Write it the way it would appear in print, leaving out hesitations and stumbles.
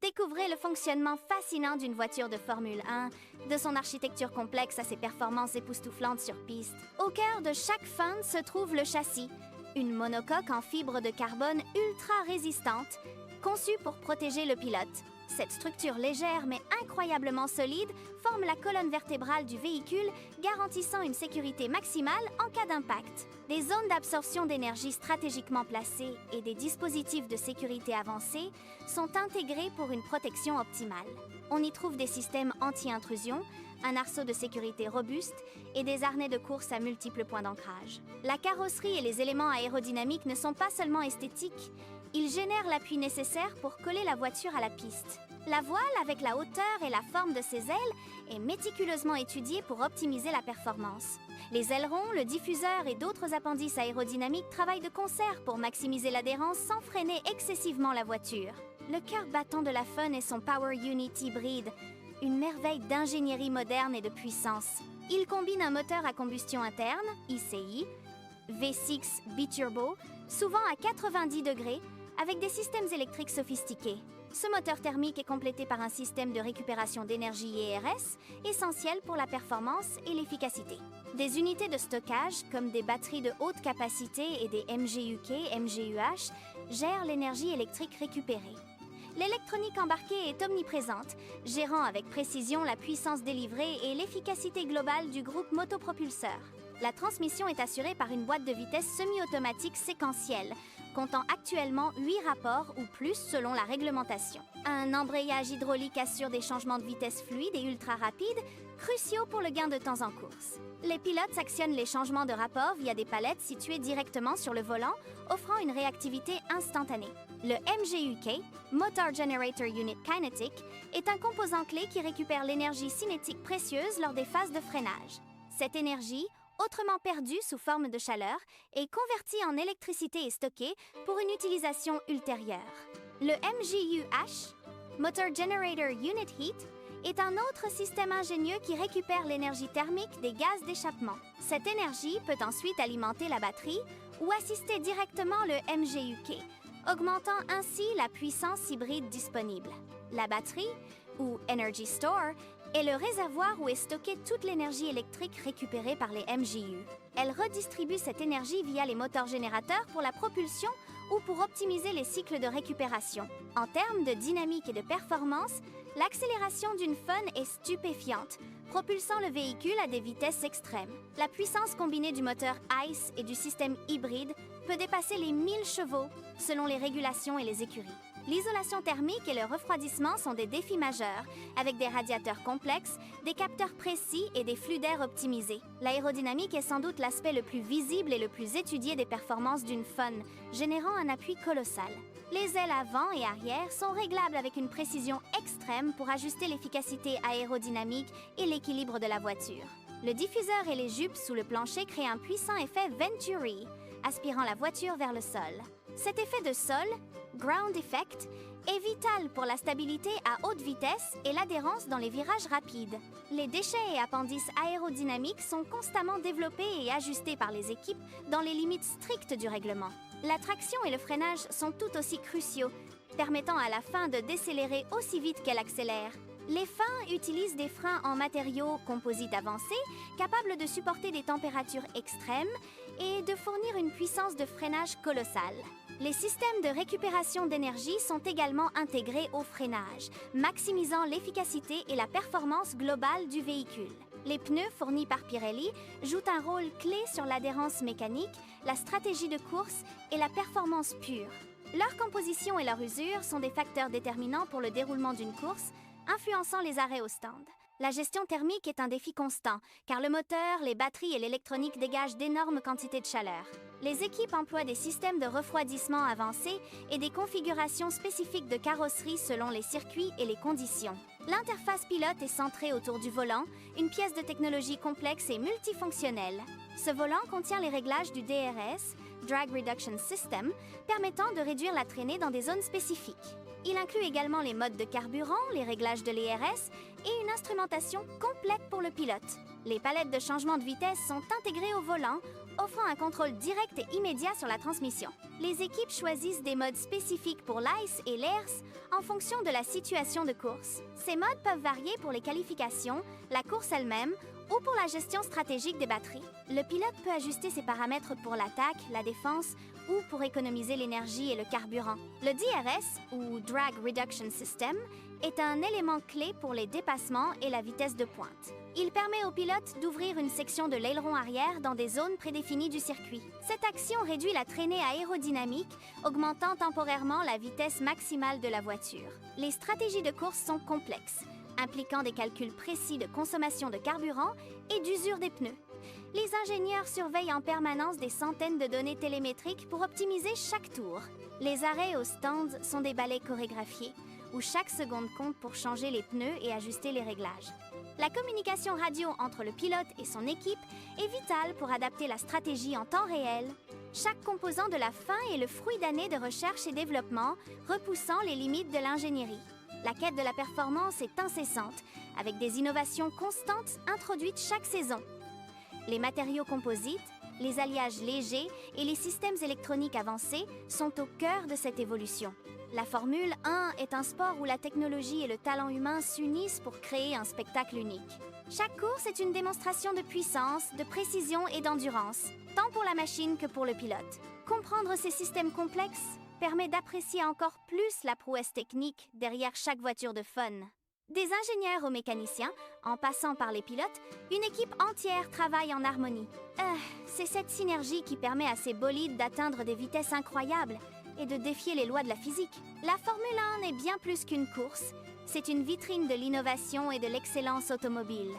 Découvrez le fonctionnement fascinant d'une voiture de Formule 1, de son architecture complexe à ses performances époustouflantes sur piste. Au cœur de chaque fun se trouve le châssis, une monocoque en fibre de carbone ultra résistante, conçue pour protéger le pilote. Cette structure légère mais incroyablement solide forme la colonne vertébrale du véhicule, garantissant une sécurité maximale en cas d'impact. Des zones d'absorption d'énergie stratégiquement placées et des dispositifs de sécurité avancés sont intégrés pour une protection optimale. On y trouve des systèmes anti-intrusion, un arceau de sécurité robuste et des harnais de course à multiples points d'ancrage. La carrosserie et les éléments aérodynamiques ne sont pas seulement esthétiques, ils génèrent l'appui nécessaire pour coller la voiture à la piste. La voile, avec la hauteur et la forme de ses ailes, est méticuleusement étudiée pour optimiser la performance. Les ailerons, le diffuseur et d'autres appendices aérodynamiques travaillent de concert pour maximiser l'adhérence sans freiner excessivement la voiture. Le cœur battant de la Fun est son Power Unit hybride, une merveille d'ingénierie moderne et de puissance. Il combine un moteur à combustion interne, ICI, V6 biturbo, souvent à 90 degrés, avec des systèmes électriques sophistiqués. Ce moteur thermique est complété par un système de récupération d'énergie ERS, essentiel pour la performance et l'efficacité. Des unités de stockage, comme des batteries de haute capacité et des MGUK/MGUH, gèrent l'énergie électrique récupérée. L'électronique embarquée est omniprésente, gérant avec précision la puissance délivrée et l'efficacité globale du groupe motopropulseur. La transmission est assurée par une boîte de vitesse semi-automatique séquentielle, comptant actuellement 8 rapports ou plus selon la réglementation. Un embrayage hydraulique assure des changements de vitesse fluides et ultra rapides, cruciaux pour le gain de temps en course. Les pilotes actionnent les changements de rapport via des palettes situées directement sur le volant, offrant une réactivité instantanée. Le MGUK, Motor Generator Unit Kinetic, est un composant clé qui récupère l'énergie cinétique précieuse lors des phases de freinage. Cette énergie, autrement perdue sous forme de chaleur, est convertie en électricité et stockée pour une utilisation ultérieure. Le MGUH, Motor Generator Unit Heat, est un autre système ingénieux qui récupère l'énergie thermique des gaz d'échappement. Cette énergie peut ensuite alimenter la batterie ou assister directement le MGUK, augmentant ainsi la puissance hybride disponible. La batterie, ou Energy Store, est le réservoir où est stockée toute l'énergie électrique récupérée par les MGU. Elle redistribue cette énergie via les moteurs générateurs pour la propulsion ou pour optimiser les cycles de récupération. En termes de dynamique et de performance, l'accélération d'une Fun est stupéfiante, propulsant le véhicule à des vitesses extrêmes. La puissance combinée du moteur ICE et du système hybride peut dépasser les 1000 chevaux selon les régulations et les écuries. L'isolation thermique et le refroidissement sont des défis majeurs, avec des radiateurs complexes, des capteurs précis et des flux d'air optimisés. L'aérodynamique est sans doute l'aspect le plus visible et le plus étudié des performances d'une Fun, générant un appui colossal. Les ailes avant et arrière sont réglables avec une précision extrême pour ajuster l'efficacité aérodynamique et l'équilibre de la voiture. Le diffuseur et les jupes sous le plancher créent un puissant effet Venturi, aspirant la voiture vers le sol. Cet effet de sol, ground effect, est vital pour la stabilité à haute vitesse et l'adhérence dans les virages rapides. Les déchets et appendices aérodynamiques sont constamment développés et ajustés par les équipes dans les limites strictes du règlement. La traction et le freinage sont tout aussi cruciaux, permettant à la Fun de décélérer aussi vite qu'elle accélère. Les Fun utilisent des freins en matériaux composites avancés, capables de supporter des températures extrêmes et de fournir une puissance de freinage colossale. Les systèmes de récupération d'énergie sont également intégrés au freinage, maximisant l'efficacité et la performance globale du véhicule. Les pneus fournis par Pirelli jouent un rôle clé sur l'adhérence mécanique, la stratégie de course et la performance pure. Leur composition et leur usure sont des facteurs déterminants pour le déroulement d'une course, influençant les arrêts au stand. La gestion thermique est un défi constant, car le moteur, les batteries et l'électronique dégagent d'énormes quantités de chaleur. Les équipes emploient des systèmes de refroidissement avancés et des configurations spécifiques de carrosserie selon les circuits et les conditions. L'interface pilote est centrée autour du volant, une pièce de technologie complexe et multifonctionnelle. Ce volant contient les réglages du DRS, Drag Reduction System, permettant de réduire la traînée dans des zones spécifiques. Il inclut également les modes de carburant, les réglages de l'ERS et une instrumentation complète pour le pilote. Les palettes de changement de vitesse sont intégrées au volant offrant un contrôle direct et immédiat sur la transmission. Les équipes choisissent des modes spécifiques pour l'ICE et l'AIRS en fonction de la situation de course. Ces modes peuvent varier pour les qualifications, la course elle-même ou pour la gestion stratégique des batteries. Le pilote peut ajuster ses paramètres pour l'attaque, la défense ou pour économiser l'énergie et le carburant. Le DRS, ou Drag Reduction System, est un élément clé pour les dépassements et la vitesse de pointe. Il permet au pilote d'ouvrir une section de l'aileron arrière dans des zones prédéfinies du circuit. Cette action réduit la traînée aérodynamique, augmentant temporairement la vitesse maximale de la voiture. Les stratégies de course sont complexes, impliquant des calculs précis de consommation de carburant et d'usure des pneus. Les ingénieurs surveillent en permanence des centaines de données télémétriques pour optimiser chaque tour. Les arrêts aux stands sont des balais chorégraphiés, où chaque seconde compte pour changer les pneus et ajuster les réglages. La communication radio entre le pilote et son équipe est vitale pour adapter la stratégie en temps réel. Chaque composant de la fin est le fruit d'années de recherche et développement, repoussant les limites de l'ingénierie. La quête de la performance est incessante, avec des innovations constantes introduites chaque saison. Les matériaux composites, les alliages légers et les systèmes électroniques avancés sont au cœur de cette évolution. La Formule 1 est un sport où la technologie et le talent humain s'unissent pour créer un spectacle unique. Chaque course est une démonstration de puissance, de précision et d'endurance, tant pour la machine que pour le pilote. Comprendre ces systèmes complexes permet d'apprécier encore plus la prouesse technique derrière chaque voiture de fun. Des ingénieurs aux mécaniciens, en passant par les pilotes, une équipe entière travaille en harmonie. C'est cette synergie qui permet à ces bolides d'atteindre des vitesses incroyables et de défier les lois de la physique. La Formule 1 n'est bien plus qu'une course, c'est une vitrine de l'innovation et de l'excellence automobile.